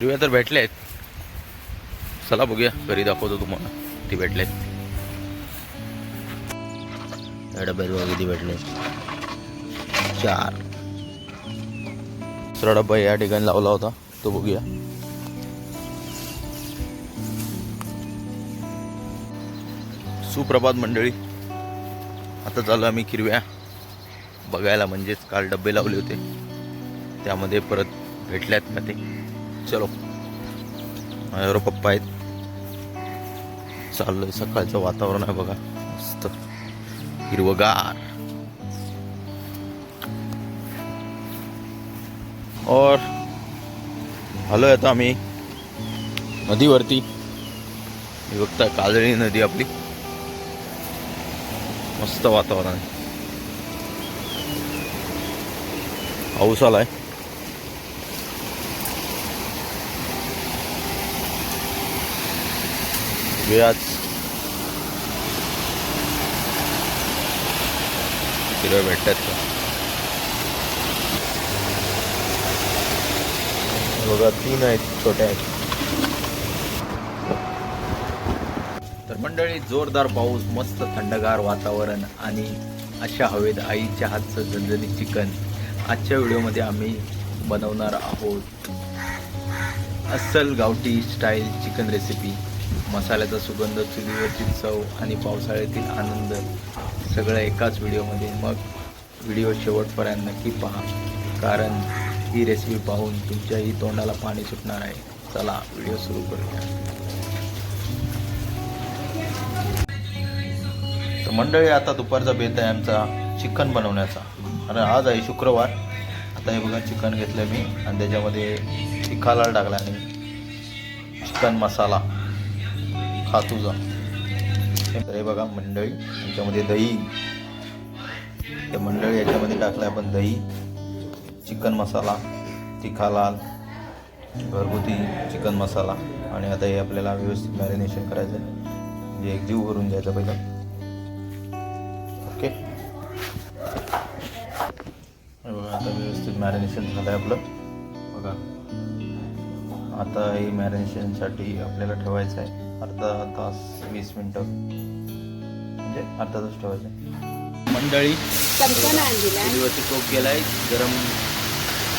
हिरव्या तर भेटले आहेत. चला बघूया, घरी दाखवतो तुम्हाला. ती भेटलेत या डब्यात बघा किती भेटले. 4. दुसरा डब्बा या ठिकाणी लावला होता, तो बघूया. सुप्रभात मंडळी. आता चालू आम्ही किरव्या बघायला, म्हणजेच काल डब्बे लावले होते त्यामध्ये परत भेटल्यात का ते. चलो, माझ्यावर पप्पा आहेत. चाललोय. सकाळचं वातावरण आहे बघा, मस्त हिरवगार. और आलोय आता आम्ही नदीवरती. मी बघता काजळी नदी आपली. मस्त वातावरण आहे. पाऊस आलाय. आज हिरव्या भेटतात का बघा. 3 आहेत, छोट्या आहेत. तर मंडळी, जोरदार पाऊस, मस्त थंडगार वातावरण आणि अशा हवेत आईच्या हातचं झणझणीत चिकन. आजच्या व्हिडिओमध्ये आम्ही बनवणार आहोत अस्सल गावठी स्टाईल चिकन रेसिपी. मसाल्याचा सुगंध, चुलीवरची चव आणि पावसाळ्यातील आनंद सगळं एकाच व्हिडिओमध्ये. मग व्हिडिओ शेवटपर्यंत नक्की पहा, कारण ही रेसिपी पाहून तुमच्याही तोंडाला पाणी सुटणार आहे. चला व्हिडिओ सुरू करूया. तर मंडळी, आता दुपारचा बेत आहे आमचा चिकन बनवण्याचा. आणि आज आहे शुक्रवार. आता हे बघा, चिकन घेतलं मी आणि त्याच्यामध्ये तिखा लाल टाकला आणि चिकन मसाला खातुजा. तर हे बघा मंडळी, याच्यामध्ये दही. तर मंडळी, याच्यामध्ये टाकलं आपण दही, चिकन मसाला, तिखा लाल, घरगुती चिकन मसाला. आणि आता हे आपल्याला व्यवस्थित मॅरिनेशन करायचं आहे, म्हणजे एकजीव करून द्यायचं पहिलं. ओके, बघा आता व्यवस्थित मॅरिनेशन झालं आहे आपलं. बघा, आता हे मॅरिनेशनसाठी आपल्याला ठेवायचं आहे अर्धा तास 20 मिनटं, म्हणजे अर्धा तास ठेवायचं आहे. मंडळी, चुलीवरती टोप गेलाय, गरम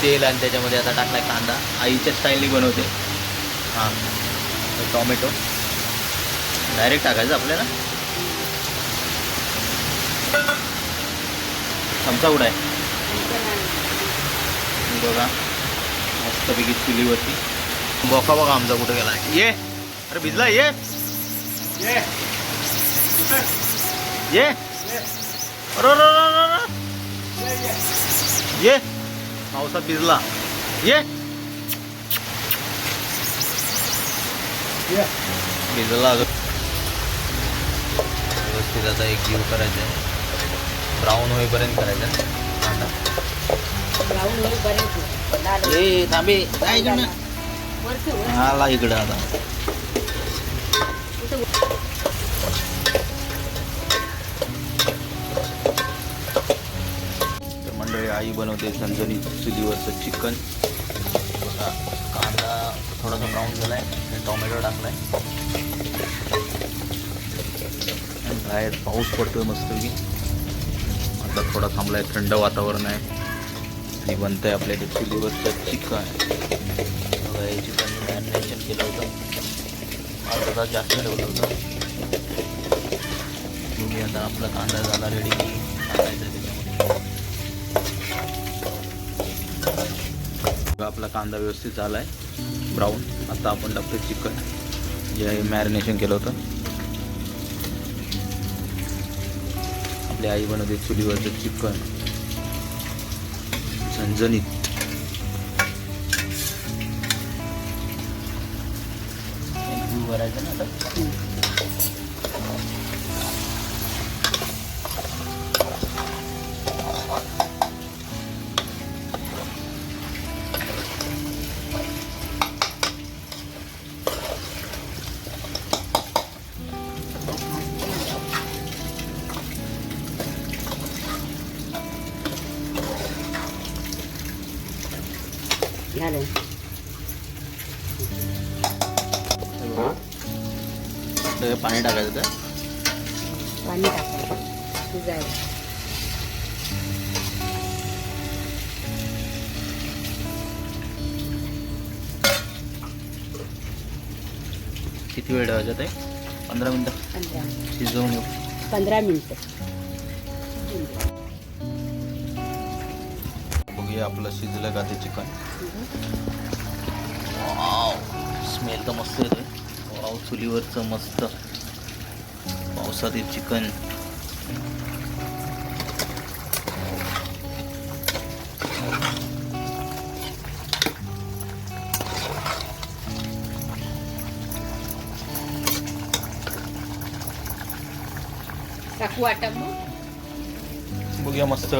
तेल आणि त्याच्यामध्ये आता टाकलाय कांदा. आईच्या स्टाईलनी बनवते. हां, टॉमॅटो डायरेक्ट टाकायचं आपल्याला. चमचा कुठं आहे बघा. मस्तपैकी चुलीवरती. बोका बघा आमचा कुठं गेला. ये, अरे भिजला. ये ये, ये, पावसात भिजला. ये भिजला. व्यवस्थित आता एक जीव करायचा आहे. ब्राऊन होईपर्यंत करायचा कांदा. ए थांबे, काय इकडं आला इकडं. आता तर मंडळी, आई बनवते झणझणीत चुलीवरचं चिकन. बघा, कांदा थोडासा ब्राऊन झालाय, टोमॅटो टाकलाय आणि बाहेर पाऊस पडतोय मस्तपैकी. आता थोडा थांबलाय, थंड वातावरण आहे आणि बनतंय आपल्या इथे चुलीवरचं चिकन. बघा, हे चिकन मॅरिनेशन केलं होतं, अर्धा तास जास्त ठेवलं होतं. तुम्ही आता आपला कांदा झाला रेडी, टाकायचा त्याच्यामध्ये. आपला कांदा व्यवस्थित झाला आहे ब्राऊन. आता आपण टाकतो चिकन जे मॅरिनेशन केलं होतं. आपली आई बनवते चुलीवरचं चिकन झणझणीत. भरायचं ना आता. झालं. हे पाणी टाकायचं तर पाणी टाकायचं शिजायला. किती वेळ ठेवायचं ते? 15 मिनिटं 15 शिजवून घेऊ. 15 मिनिटं. बघूया आपलं शिजलं का ते चिकन. स्मेल तर मस्त येतोय. वाव, चुलीवरचं मस्त पावसातील चिकन. टाकू वाटा मग. बघूया मस्त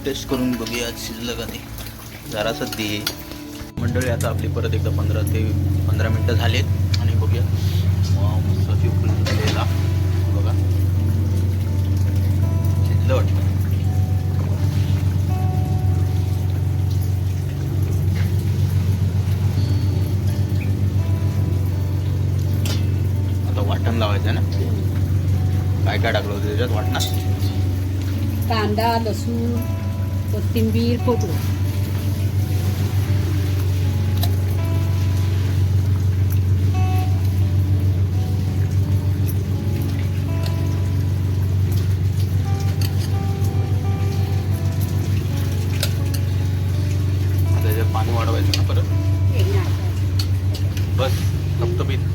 टेस्ट करून बघूया शिजलं का ते. जरासं दे मंडळी. आता आपली परत एकदा 15 मिनटं झालेत आणि बघूया. वाव, मस्त शिजलेला बघा. शिजलं वाटतं. आता वाटण लावायचं आहे ना. काय काय टाकलं होतं त्याच्यात वाटणार? कांदा, लसूण, कोथिंबीर, खोबरं. त्याच्यात पाणी वाढवायचं ना परत. एक नारळ. बस थपथपीत.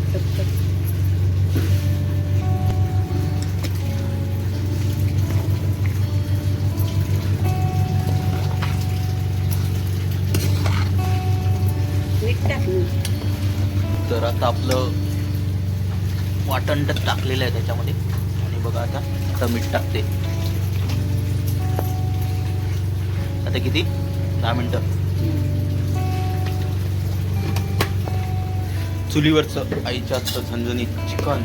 मीठ टाकून. तर आता आपलं वाटण टाकलेलं आहे त्याच्यामध्ये. आणि बघा आता मीठ टाकते. आता किती? 10 मिनिटं. चुलीवरचं आईच्या हातचं झणझणीत चिकन.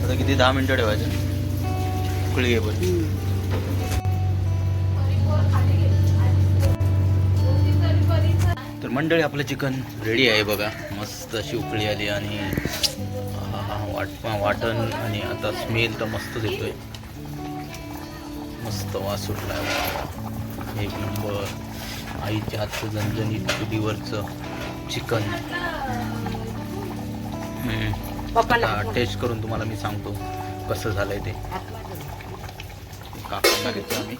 आता किती? 10 मिनिटं ठेवायचं. उकळी घे बरं. तर मंडळी आपलं चिकन रेडी आहे बघा. मस्त अशी उकळी आली आणि वाटण आणि आता स्मेल तर मस्तच येतोय. मस्त वास सुटला आहे. एक नंबर. आईच्या हातचं झणझणीत चुलीवरचं चिकन. आता टेस्ट करून तुम्हाला मी सांगतो कसं झालंय ते. कापून घेतो आम्ही.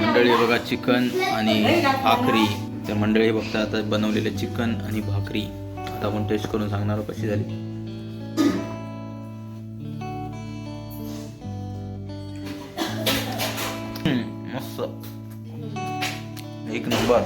मंडळी बघा चिकन आणि भाकरी. तर मंडळी बघता आता बनवलेले चिकन आणि भाकरी. आता आपण टेस्ट करून सांगणार कशी झाली. मस्त एक नंबर.